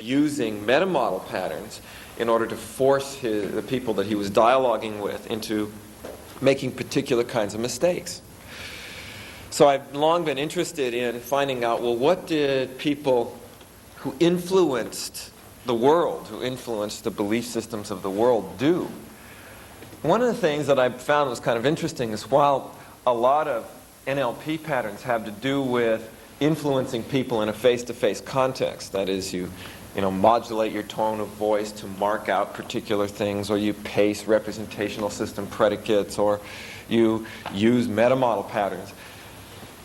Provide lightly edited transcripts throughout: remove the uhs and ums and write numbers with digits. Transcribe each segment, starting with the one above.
using meta-model patterns in order to force the people that he was dialoguing with into making particular kinds of mistakes. So I've long been interested in finding out, well, what did people who influenced the world, who influenced the belief systems of the world do? One of the things that I found was kind of interesting is while a lot of NLP patterns have to do with influencing people in a face-to-face context, that is, you modulate your tone of voice to mark out particular things, or you paste representational system predicates, or you use meta-model patterns,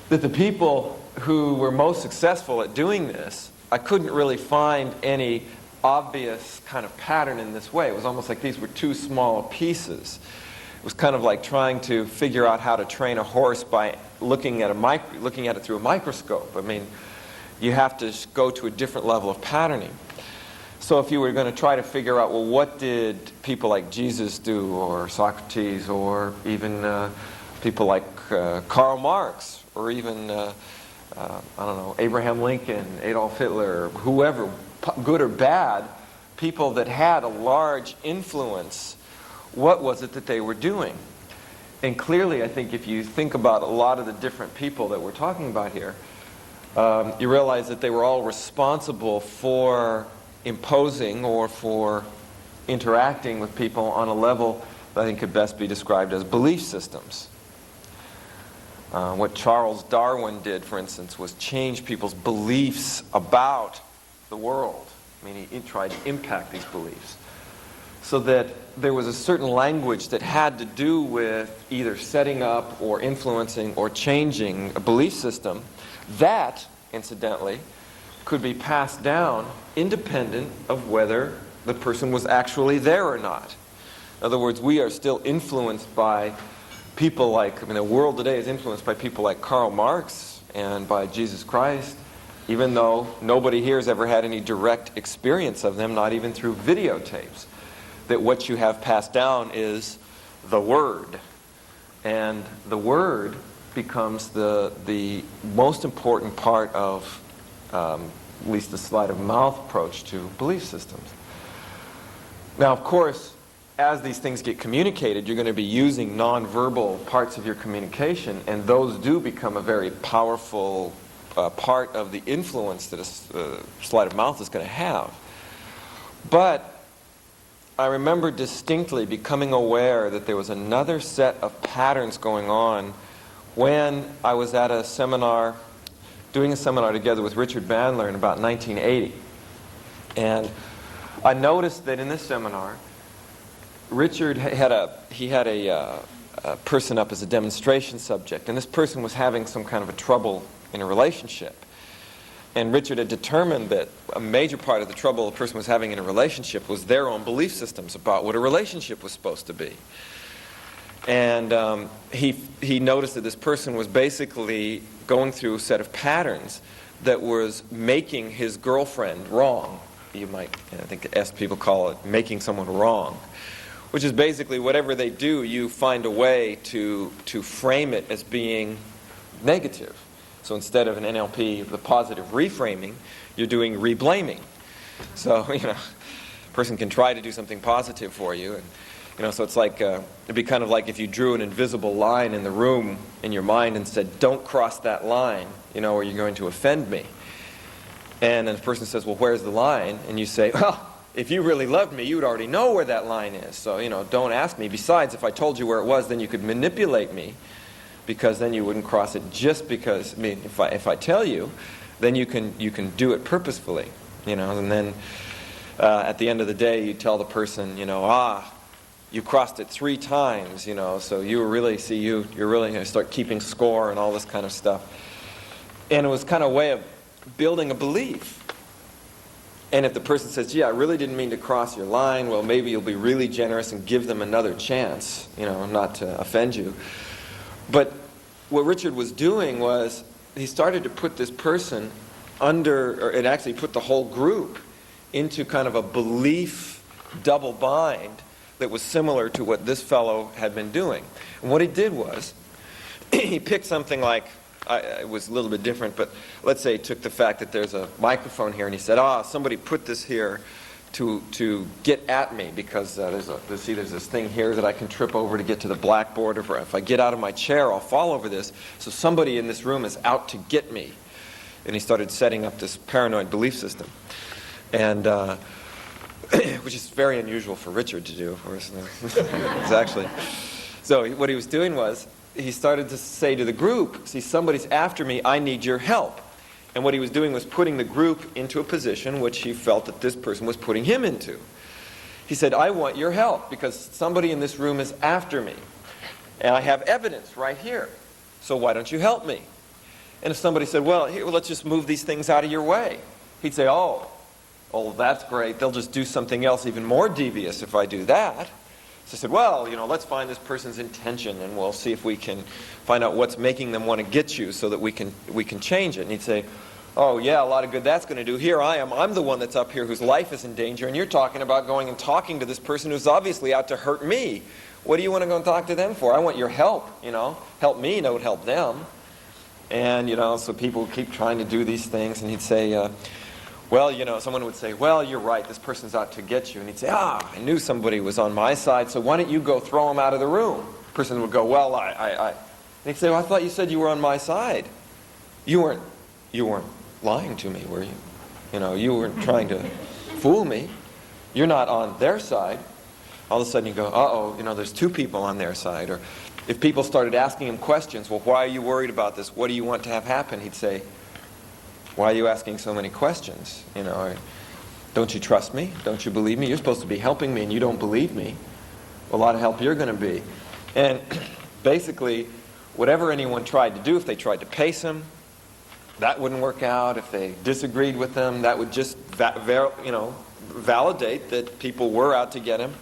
that the people who were most successful at doing this, I couldn't really find any obvious kind of pattern in this way. It was almost like these were too small pieces. It was kind of like trying to figure out how to train a horse by looking at it through a microscope. I mean, you have to go to a different level of patterning. So if you were going to try to figure out, well, what did people like Jesus do, or Socrates, or even people like Karl Marx, or even, I don't know, Abraham Lincoln, Adolf Hitler, whoever, good or bad, people that had a large influence, what was it that they were doing? And clearly, I think if you think about a lot of the different people that we're talking about here, you realize that they were all responsible for imposing or for interacting with people on a level that I think could best be described as belief systems. What Charles Darwin did, for instance, was change people's beliefs about the world. I mean, he tried to impact these beliefs, so that there was a certain language that had to do with either setting up or influencing or changing a belief system that, incidentally, could be passed down independent of whether the person was actually there or not. In other words, we are still influenced by people like, the world today is influenced by people like Karl Marx and by Jesus Christ, even though nobody here has ever had any direct experience of them, not even through videotapes. That what you have passed down is the Word. And the Word becomes the most important part of at least the sleight of mouth approach to belief systems. Now, of course, as these things get communicated, you're going to be using nonverbal parts of your communication, and those do become a very powerful part of the influence that a sleight of mouth is going to have. But I remember distinctly becoming aware that there was another set of patterns going on when I was at a seminar, doing a seminar together with Richard Bandler in about 1980. And I noticed that in this seminar, Richard had a person up as a demonstration subject, and this person was having some kind of a trouble in a relationship. And Richard had determined that a major part of the trouble a person was having in a relationship was their own belief systems about what a relationship was supposed to be. And he noticed that this person was basically going through a set of patterns that was making his girlfriend wrong. You might, I think people call it making someone wrong, which is basically whatever they do, you find a way to frame it as being negative. So instead of an NLP, the positive reframing, you're doing reblaming. So, a person can try to do something positive for you. And, so it's like, it'd be kind of like if you drew an invisible line in the room in your mind and said, don't cross that line, or you're going to offend me. And then the person says, well, where's the line? And you say, well, if you really loved me, you would already know where that line is. So, don't ask me. Besides, if I told you where it was, then you could manipulate me, because then you wouldn't cross it just because, if I tell you, then you can do it purposefully, and then at the end of the day you tell the person, you crossed it 3 times, so you're really going to start keeping score and all this kind of stuff. And it was kind of a way of building a belief. And if the person says, gee, I really didn't mean to cross your line, well, maybe you'll be really generous and give them another chance, not to offend you. But what Richard was doing was he started to put this person or it actually put the whole group into kind of a belief double bind that was similar to what this fellow had been doing. And what he did was he picked something like it was a little bit different, but let's say he took the fact that there's a microphone here and he said, somebody put this here to get at me because there's this thing here that I can trip over to get to the blackboard, or if I get out of my chair I'll fall over this, so somebody in this room is out to get me. And he started setting up this paranoid belief system, and which is very unusual for Richard to do, of course. It's actually, so what he was doing was he started to say to the group, see, somebody's after me, I need your help. And what he was doing was putting the group into a position which he felt that this person was putting him into. He said, I want your help because somebody in this room is after me. And I have evidence right here. So why don't you help me? And if somebody said, well, here, let's just move these things out of your way. He'd say, oh, that's great. They'll just do something else even more devious if I do that. So I said, well, let's find this person's intention and we'll see if we can find out what's making them want to get you so that we can change it. And he'd say, oh yeah, a lot of good that's going to do. Here I am. I'm the one that's up here whose life is in danger, and you're talking about going and talking to this person who's obviously out to hurt me. What do you want to go and talk to them for? I want your help, Help me, don't help them. And, so people keep trying to do these things, and he'd say, well, someone would say, well, you're right, this person's out to get you. And he'd say, I knew somebody was on my side, so why don't you go throw him out of the room? The person would go, well, And he'd say, well, I thought you said you were on my side. You weren't lying to me, were you? You weren't trying to fool me. You're not on their side. All of a sudden you go, uh-oh, there's two people on their side. Or if people started asking him questions, well, why are you worried about this? What do you want to have happen? He'd say, why are you asking so many questions? Don't you trust me? Don't you believe me? You're supposed to be helping me and you don't believe me. A lot of help you're going to be. And basically, whatever anyone tried to do, if they tried to pace him, that wouldn't work out. If they disagreed with him, that would just validate that people were out to get him.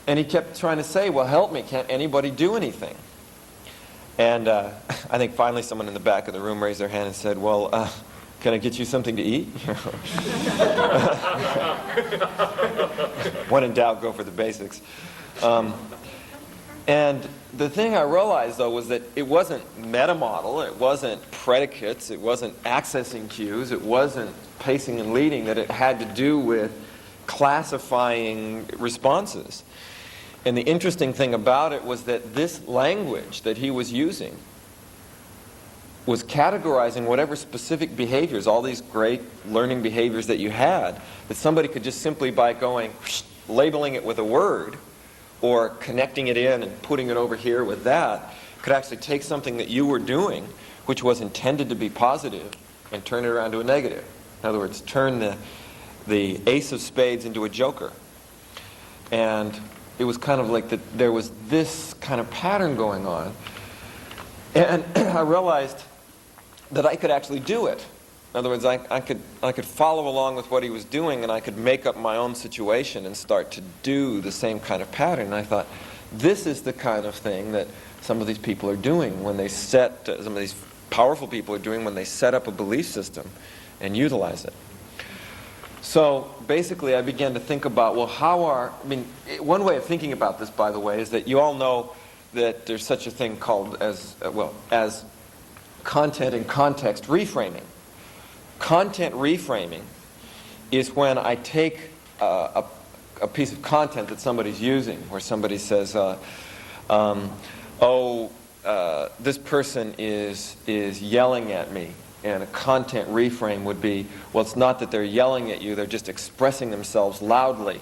And he kept trying to say, well, help me. Can't anybody do anything? And I think finally someone in the back of the room raised their hand and said, well, can I get you something to eat? When in doubt, go for the basics. And the thing I realized, though, was that it wasn't meta-model, it wasn't predicates, it wasn't accessing cues, it wasn't pacing and leading, that it had to do with classifying responses. And the interesting thing about it was that this language that he was using was categorizing whatever specific behaviors, all these great learning behaviors that you had, that somebody could just simply by going, labeling it with a word, or connecting it in and putting it over here with that, could actually take something that you were doing, which was intended to be positive, and turn it around to a negative. In other words, turn the ace of spades into a joker. And it was kind of like that there was this kind of pattern going on. And I realized that I could actually do it. In other words, I could follow along with what he was doing, and I could make up my own situation and start to do the same kind of pattern. And I thought, this is the kind of thing that some of these people are doing when they some of these powerful people are doing when they set up a belief system and utilize it. So basically I began to think about, well, one way of thinking about this, by the way, is that you all know that there's such a thing called as content and context reframing. Content reframing is when I take a piece of content that somebody's using, where somebody says, this person is yelling at me. And a content reframe would be, well, it's not that they're yelling at you, they're just expressing themselves loudly,